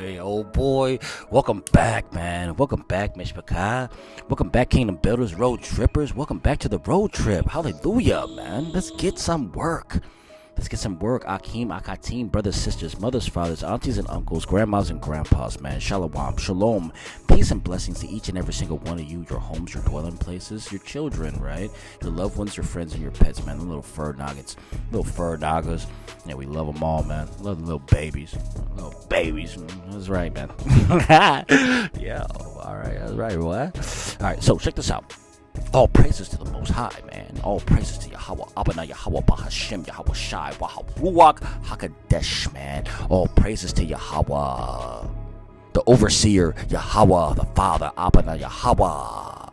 boy. Welcome back, man. Welcome back, Mishpakai. Welcome back, Kingdom Builders, Road Trippers. Welcome back to the road trip. Hallelujah, man. Let's get some work. Akeem, Akatim, brothers, sisters, mothers, fathers, aunties and uncles, grandmas and grandpas, man. Shalom. Peace and blessings to each and every single one of you, your homes, your dwelling places, your children, right? Your loved ones, your friends, and your pets, man. The little fur noggets, little fur doggers. Yeah, we love them all, man. Love the little babies. That's right, man. Yeah, all right, that's right, boy. All right, so check this out. All praises to the Most High, man. All praises to Yahweh, Abana, Yahweh, Bahashem, Yahweh Shai, Wahab, Ruach, Hakadesh, man. All praises to Yahweh, the Overseer, Yahweh, the Father, Abana, Yahweh.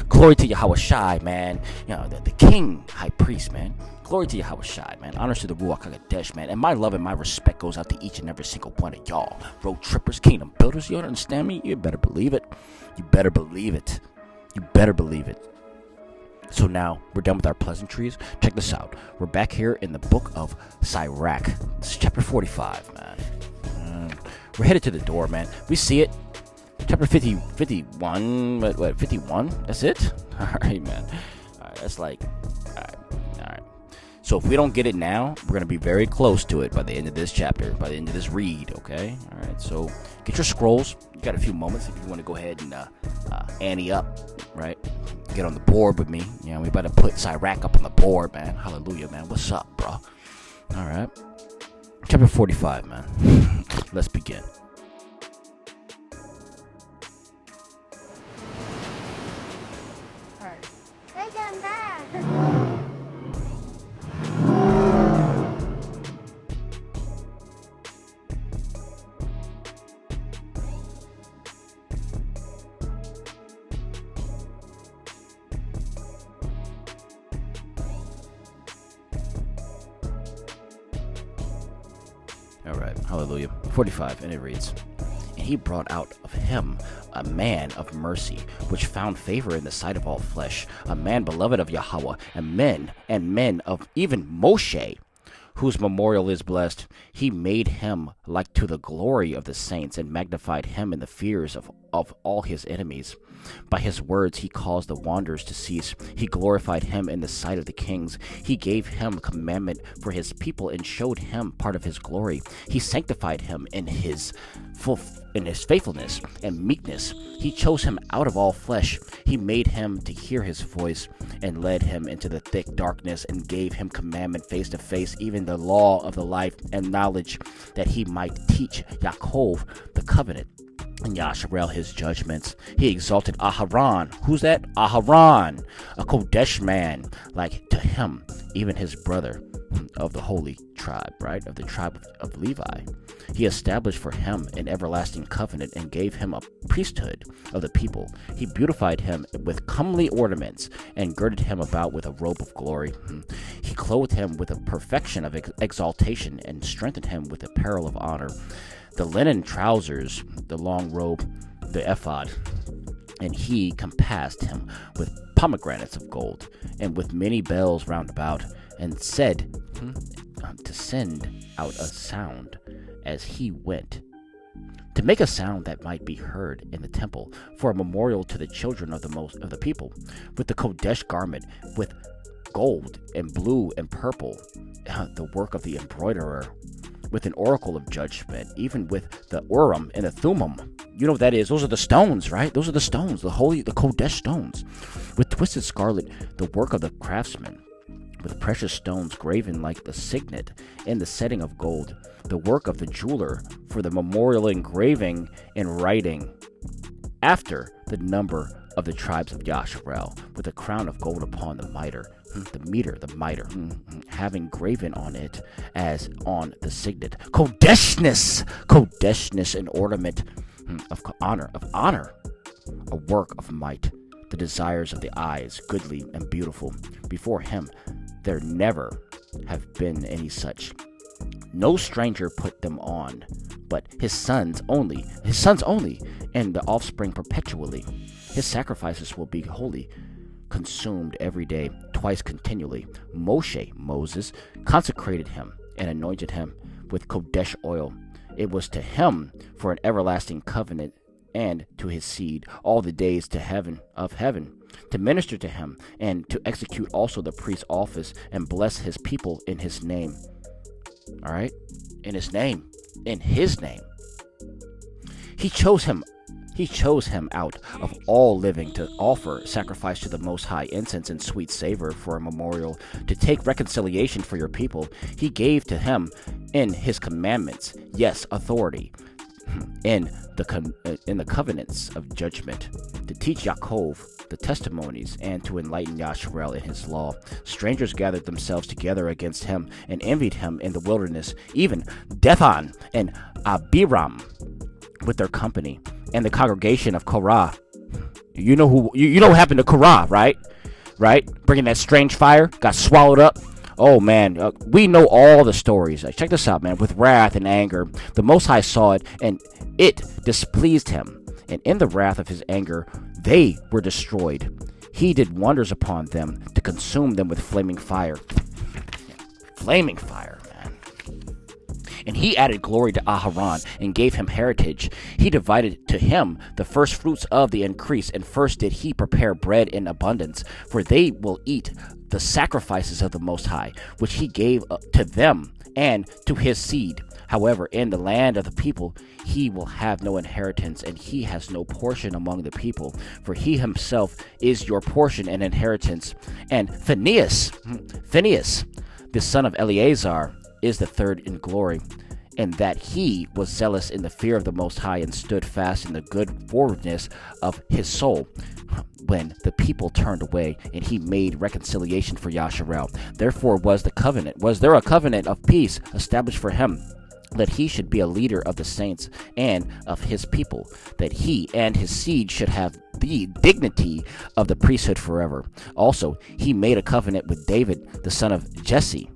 Glory to Yahweh Shai, man. You know, the King, High Priest, man. Glory to Yahweh Shai, man. Honors to the Ruach HaKodesh, man. And my love and my respect goes out to each and every single one of y'all. Road Trippers, Kingdom Builders, you don't understand me? You better believe it. You better believe it. So now we're done with our pleasantries. Check this out. We're back here in the book of Sirach. This is chapter 45, man. We're headed to the door, man. We see it. Chapter 51. What, 51? That's it? All right, man. All right, that's like, all right. So if we don't get it now, we're going to be very close to it by the end of this chapter, by the end of this read, okay? All right, so get your scrolls. You got a few moments if you want to go ahead and ante up, right? Get on the board with me. You know, we about to put Sirach up on the board, man. Hallelujah, man. What's up, bro? All right. Chapter 45, man. Let's begin. All right. Take them back. Alright, hallelujah. 45, and it reads, And he brought out of him a man of mercy, which found favor in the sight of all flesh, a man beloved of Yahweh, and men of even Moshe, whose memorial is blessed. He made him like to the glory of the saints, and magnified him in the fears of all his enemies. By his words he caused the wanderers to cease. He glorified him in the sight of the kings. He gave him commandment for his people, and showed him part of his glory. He sanctified him in his faithfulness and meekness. He chose him out of all flesh. He made him to hear his voice, and led him into the thick darkness, and gave him commandment face to face, even the law of the life and knowledge, that he might teach Yaakov the covenant, and Yasharel his judgments. He exalted Aharon. Who's that? Aharon, a Kodesh man, like to him, even his brother, of the holy tribe, right? Of the tribe of Levi. He established for him an everlasting covenant, and gave him a priesthood of the people. He beautified him with comely ornaments, and girded him about with a robe of glory. He clothed him with a perfection of exaltation, and strengthened him with apparel of honor, the linen trousers, the long robe, the ephod. And he compassed him with pomegranates of gold, and with many bells round about, and said to send out a sound as he went, to make a sound that might be heard in the temple, for a memorial to the children of the people, with the Kodesh garment, with gold and blue and purple, the work of the embroiderer, with an oracle of judgment, even with the Urim and the Thummim. You know what that is? Those are the stones, right? Those are the stones, the Kodesh stones, with twisted scarlet, the work of the craftsman, with precious stones graven like the signet, in the setting of gold, the work of the jeweler, for the memorial engraving and writing, after the number of the tribes of Yasharel, with a crown of gold upon the mitre, having graven on it as on the signet, Kodeshness and ornament of honor, a work of might, the desires of the eyes, goodly and beautiful. Before him there never have been any such. No stranger put them on, but his sons only, and the offspring perpetually. His sacrifices will be holy, consumed every day, twice continually. Moses, consecrated him and anointed him with Kodesh oil, It was to him for an everlasting covenant, and to his seed all the days to heaven, to minister to him, and to execute also the priest's office, and bless his people in his name. All right? In his name. In his name. He chose him out of all living to offer sacrifice to the Most High, incense and sweet savor for a memorial, to take reconciliation for your people. He gave to him in his commandments, yes, authority, in the covenants of judgment, to teach Yaakov the testimonies, and to enlighten Yasharel in his law. Strangers gathered themselves together against him and envied him in the wilderness, even Dathan and Abiram with their company, and the congregation of Korah. You know what happened to Korah, right? Bringing that strange fire, got swallowed up. Oh man, we know all the stories. Check this out, man. With wrath and anger, the Most High saw it, and it displeased him. And in the wrath of his anger, they were destroyed. He did wonders upon them to consume them with flaming fire. Flaming fire, man. And he added glory to Aharon and gave him heritage. He divided to him the first fruits of the increase, and first did he prepare bread in abundance, for they will eat the sacrifices of the Most High, which he gave to them and to his seed. However, in the land of the people, he will have no inheritance, and he has no portion among the people, for he himself is your portion and inheritance. And Phinehas, the son of Eleazar, is the third in glory, and that he was zealous in the fear of the Most High, and stood fast in the good forwardness of his soul, when the people turned away, and he made reconciliation for Yasharel. Therefore was there a covenant of peace established for him, that he should be a leader of the saints and of his people, that he and his seed should have the dignity of the priesthood forever. Also, he made a covenant with David, the son of Jesse,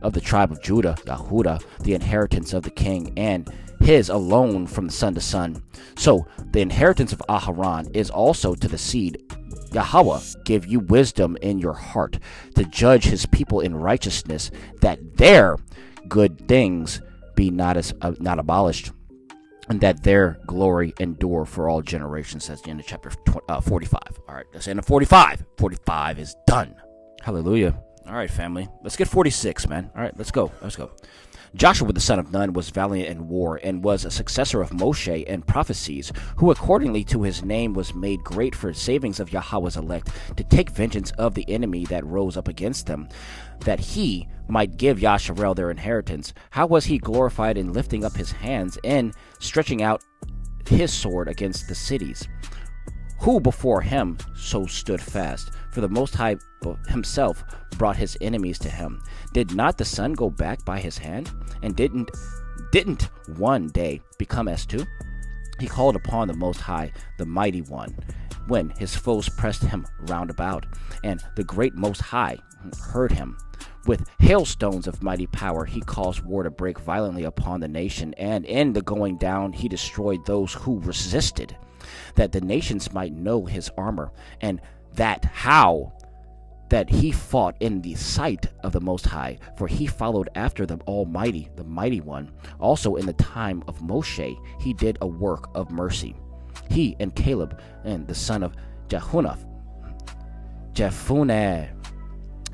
of the tribe of Judah, Yahudah, the inheritance of the king, and his alone from son to son. So the inheritance of Aharon is also to the seed. Yahweh give you wisdom in your heart to judge his people in righteousness, that their good things be not abolished, and that their glory endure for all generations. That's the end of chapter 45. All right, that's the end of 45. 45 is done. Hallelujah. All right, family. Let's get 46, man. All right, let's go. Joshua the son of Nun was valiant in war, and was a successor of Moshe in prophecies, who accordingly to his name was made great for savings of Yahweh's elect, to take vengeance of the enemy that rose up against them, that he might give Yasharel their inheritance. How was he glorified in lifting up his hands and stretching out his sword against the cities? Who before him so stood fast? For the Most High himself brought his enemies to him. Did not the sun go back by his hand? And didn't one day become as two? He called upon the Most High, the Mighty One, when his foes pressed him round about, and the great Most High heard him. With hailstones of mighty power he caused war to break violently upon the nation, and in the going down he destroyed those who resisted, that the nations might know his armor, and that he fought in the sight of the Most High, for he followed after the Almighty, the Mighty One. Also in the time of Moshe he did a work of mercy. He and Caleb and the son of Jephunneh,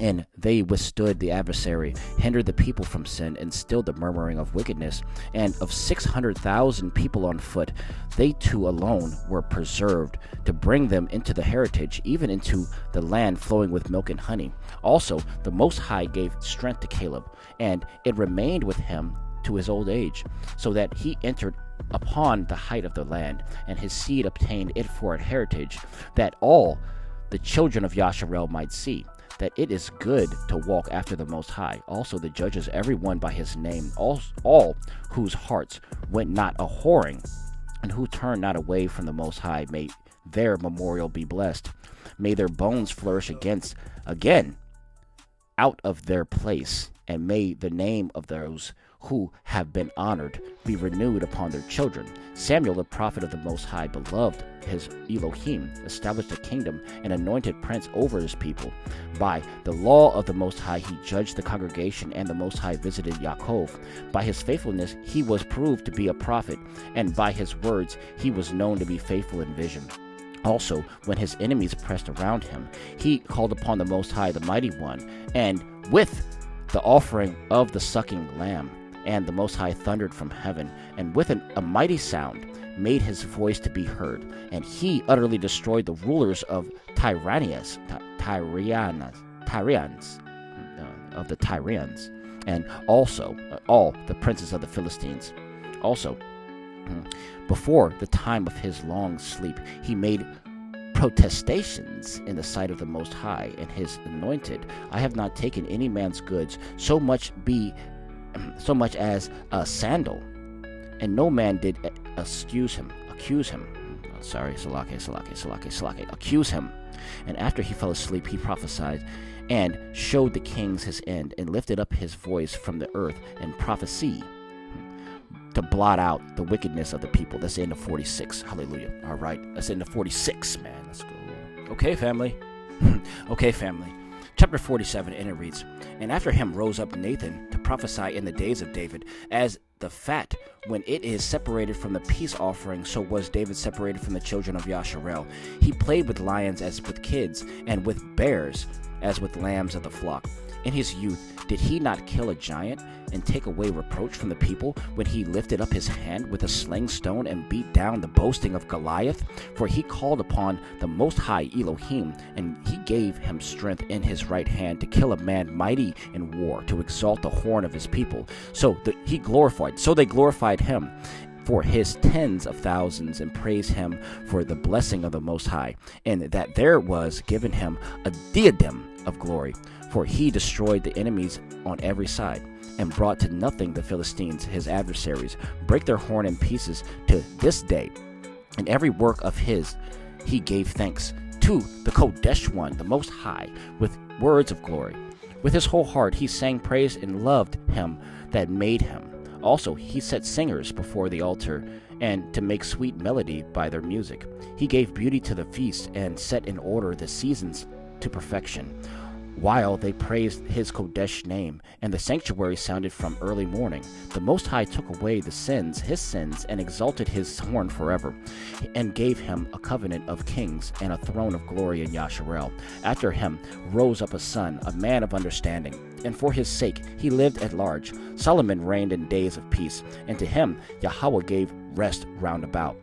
and they withstood the adversary, hindered the people from sin, and stilled the murmuring of wickedness. And of 600,000 people on foot, they two alone were preserved, to bring them into the heritage, even into the land flowing with milk and honey. Also the Most High gave strength to Caleb, and it remained with him to his old age, so that he entered upon the height of the land, and his seed obtained it for a heritage, that all the children of Yasharel might see that it is good to walk after the Most High. Also the judges every one by his name, all whose hearts went not a whoring, and who turned not away from the Most High. May their memorial be blessed. May their bones flourish again out of their place, and may the name of those who have been honored be renewed upon their children. Samuel, the prophet of the Most High, beloved his Elohim, established a kingdom and anointed prince over his people. By the law of the Most High, he judged the congregation, and the Most High visited Yaakov. By his faithfulness, he was proved to be a prophet, and by his words, he was known to be faithful in vision. Also, when his enemies pressed around him, he called upon the Most High, the Mighty One, and with the offering of the sucking lamb, and the Most High thundered from heaven, and with a mighty sound made his voice to be heard, and he utterly destroyed the rulers of Tyrians, of the Tyrians, and also all the princes of the Philistines. Also, before the time of his long sleep, he made protestations in the sight of the Most High and his anointed. I have not taken any man's goods, so much as a sandal, and no man did accuse him. Accuse him. And after he fell asleep, he prophesied and showed the kings his end, and lifted up his voice from the earth and prophesied to blot out the wickedness of the people. That's the end of 46. Hallelujah. All right, that's the end of 46, man. Let's go. Okay, family. Okay, family. Chapter 47, and it reads, And after him rose up Nathan to prophesy in the days of David, as the fat, when it is separated from the peace offering, so was David separated from the children of Yasharel. He played with lions as with kids, and with bears as with lambs of the flock. In his youth did he not kill a giant, and take away reproach from the people, when he lifted up his hand with a sling stone and beat down the boasting of Goliath? For he called upon the Most High Elohim, and he gave him strength in his right hand to kill a man mighty in war, to exalt the horn of his people. So they glorified him for his tens of thousands, and praised him for the blessing of the Most High, and that there was given him a diadem of glory. For he destroyed the enemies on every side, and brought to nothing the Philistines, his adversaries, break their horn in pieces to this day. In every work of his he gave thanks to the Kodesh One, the Most High, with words of glory. With his whole heart he sang praise and loved him that made him. Also he set singers before the altar, and to make sweet melody by their music. He gave beauty to the feast, and set in order the seasons to perfection, while they praised his Kodesh name, and the sanctuary sounded from early morning. The Most High took away his sins, and exalted his horn forever, and gave him a covenant of kings, and a throne of glory in Yasharel. After him rose up a son, a man of understanding, and for his sake he lived at large. Solomon reigned in days of peace, and to him Yahweh gave rest round about,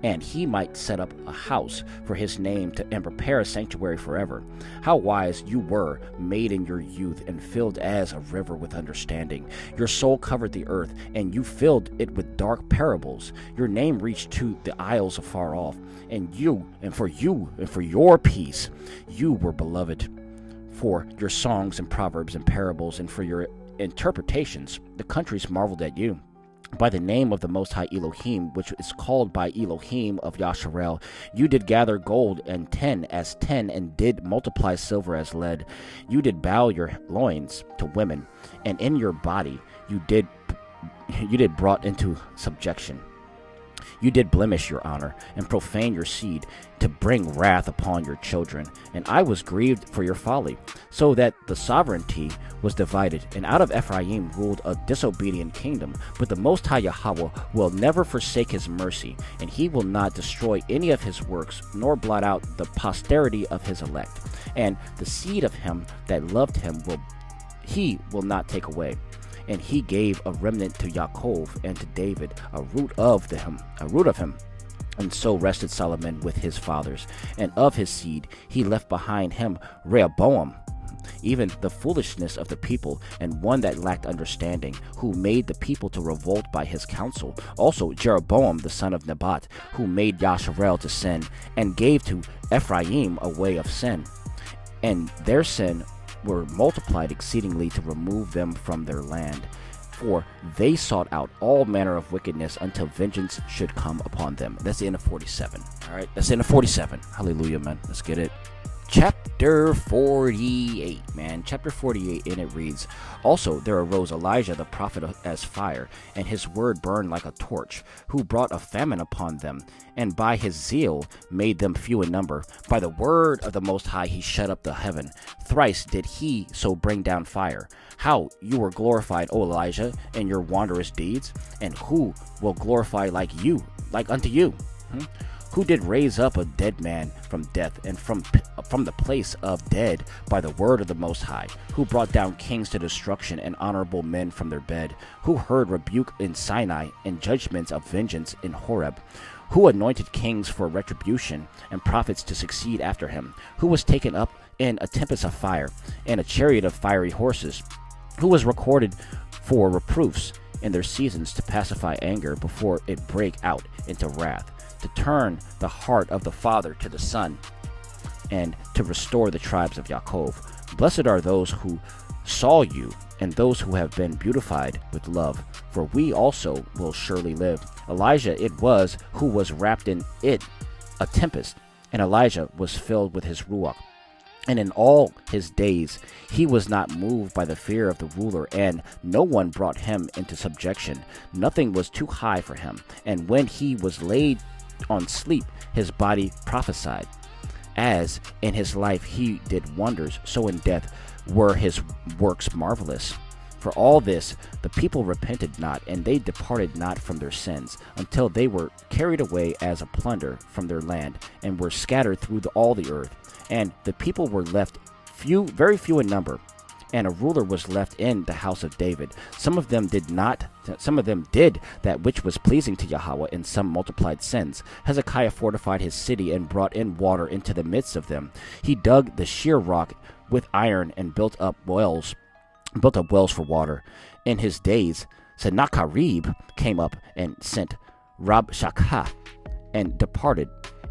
and he might set up a house for his name, and prepare a sanctuary forever. How wise you were, made in your youth, and filled as a river with understanding. Your soul covered the earth, and you filled it with dark parables. Your name reached to the isles afar off, and for your peace you were beloved. For your songs and proverbs and parables, and for your interpretations, the countries marveled at you. By the name of the Most High Elohim, which is called by Elohim of Yasharel, you did gather gold and 10 as 10, and did multiply silver as lead. You did bow your loins to women, and in your body you did brought into subjection. You did blemish your honor, and profane your seed, to bring wrath upon your children. And I was grieved for your folly, so that the sovereignty was divided, and out of Ephraim ruled a disobedient kingdom. But the Most High Yahweh will never forsake his mercy, and he will not destroy any of his works, nor blot out the posterity of his elect. And the seed of him that loved him he will not take away. And he gave a remnant to Yaakov, and to David a root of him. And so rested Solomon with his fathers. And of his seed he left behind him Rehoboam, even the foolishness of the people, and one that lacked understanding, who made the people to revolt by his counsel. Also Jeroboam the son of Nebat, who made Yasharel to sin, and gave to Ephraim a way of sin. And their sin were multiplied exceedingly, to remove them from their land. For they sought out all manner of wickedness, until vengeance should come upon them. That's the end of 47. All right, that's the end of 47. Hallelujah, man. Let's get it. Chapter chapter 48, man. Chapter 48, and it reads, Also there arose Elijah the prophet as fire, and his word burned like a torch, who brought a famine upon them, and by his zeal made them few in number. By the word of the Most High he shut up the heaven. Thrice did he so bring down fire. How you were glorified, O Elijah, in your wondrous deeds, and who will glorify like unto you? Who did raise up a dead man from death, and from the place of dead by the word of the Most High? Who brought down kings to destruction, and honorable men from their bed? Who heard rebuke in Sinai, and judgments of vengeance in Horeb? Who anointed kings for retribution, and prophets to succeed after him? Who was taken up in a tempest of fire, and a chariot of fiery horses? Who was recorded for reproofs in their seasons, to pacify anger before it break out into wrath, to turn the heart of the father to the son, and to restore the tribes of Yaakov? Blessed are those who saw you, and those who have been beautified with love, for we also will surely live. Elijah it was who was wrapped in it a tempest, and Elijah was filled with his ruach. And in all his days he was not moved by the fear of the ruler, and no one brought him into subjection. Nothing was too high for him, and when he was laid on sleep, his body prophesied. As in his life he did wonders, so in death were his works marvelous. For all this the people repented not, and they departed not from their sins, until they were carried away as a plunder from their land, and were scattered through all the earth. And the people were left very few in number, and a ruler was left in the house of David. Some of them did that which was pleasing to Yahweh, and some multiplied sins. Hezekiah fortified his city, and brought in water into the midst of them. He dug the sheer rock with iron, and built up wells for water. In his days Sennacherib came up and sent Rabshakeh, and departed.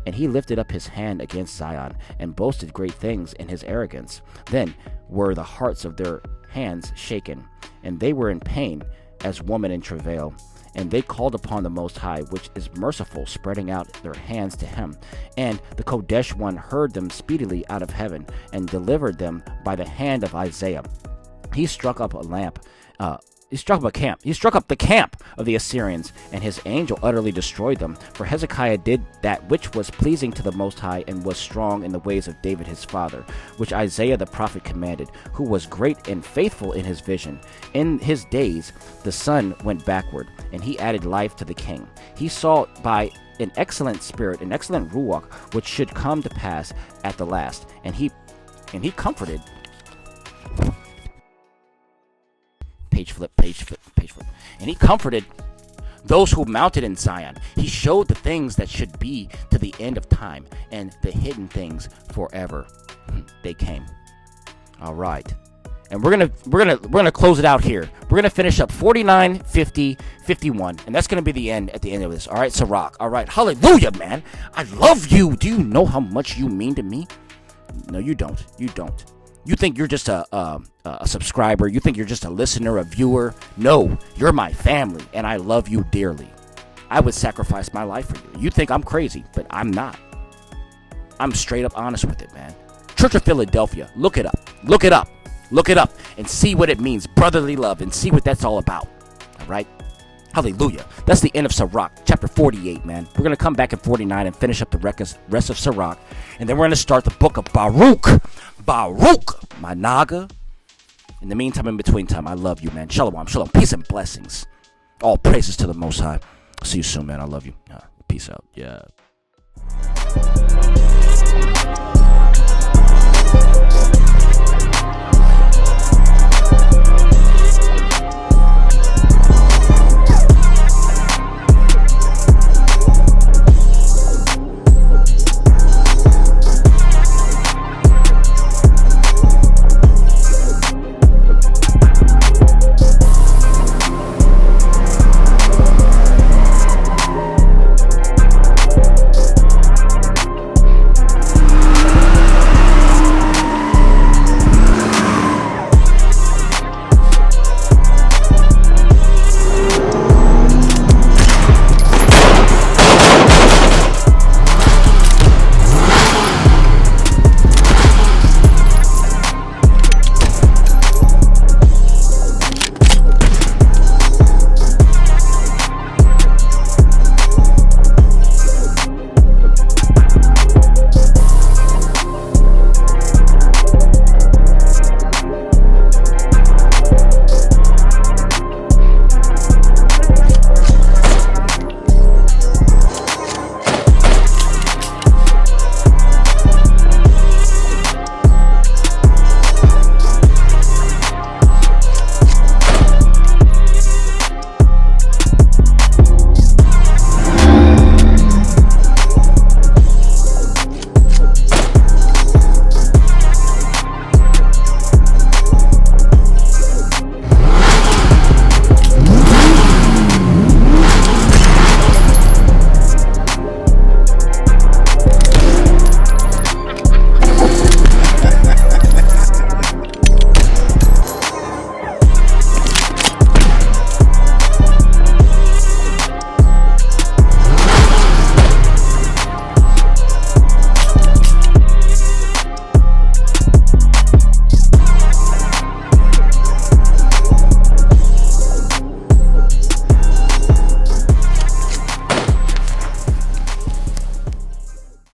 And he lifted up his hand against Zion, and boasted great things in his arrogance. Then were the hearts of their hands shaken, and they were in pain as woman in travail. And they called upon the Most High, which is merciful, spreading out their hands to him. And the Kodesh One heard them speedily out of heaven, and delivered them by the hand of Isaiah. He struck up the camp of the Assyrians, and his angel utterly destroyed them. For Hezekiah did that which was pleasing to the Most High, and was strong in the ways of David his father, which Isaiah the prophet commanded, who was great and faithful in his vision. In his days the sun went backward, and he added life to the king. He saw by an excellent spirit, an excellent ruach, which should come to pass at the last, and he comforted. Page flip. And he comforted those who mounted in Zion. He showed the things that should be to the end of time, and the hidden things forever. They came. All right. And we're gonna close it out here. We're gonna finish up 49, 50, 51, and that's gonna be the end at the end of this. All right, Sirach. All right, hallelujah, man. I love you. Do you know how much you mean to me? No, you don't. You don't. You think you're just a subscriber. You think you're just a listener, a viewer. No, you're my family, and I love you dearly. I would sacrifice my life for you. You think I'm crazy, but I'm not. I'm straight up honest with it, man. Church of Philadelphia. Look it up. Look it up. Look it up and see what it means. Brotherly love, and see what that's all about. All right? Hallelujah. That's the end of Sirach, chapter 48, man. We're going to come back in 49 and finish up the rest of Sirach. And then we're going to start the book of Baruch. Baruch, my naga. In the meantime, in between time, I love you, man. Shalom, shalom. Peace and blessings. All praises to the Most High. See you soon, man. I love you. Peace out. Yeah.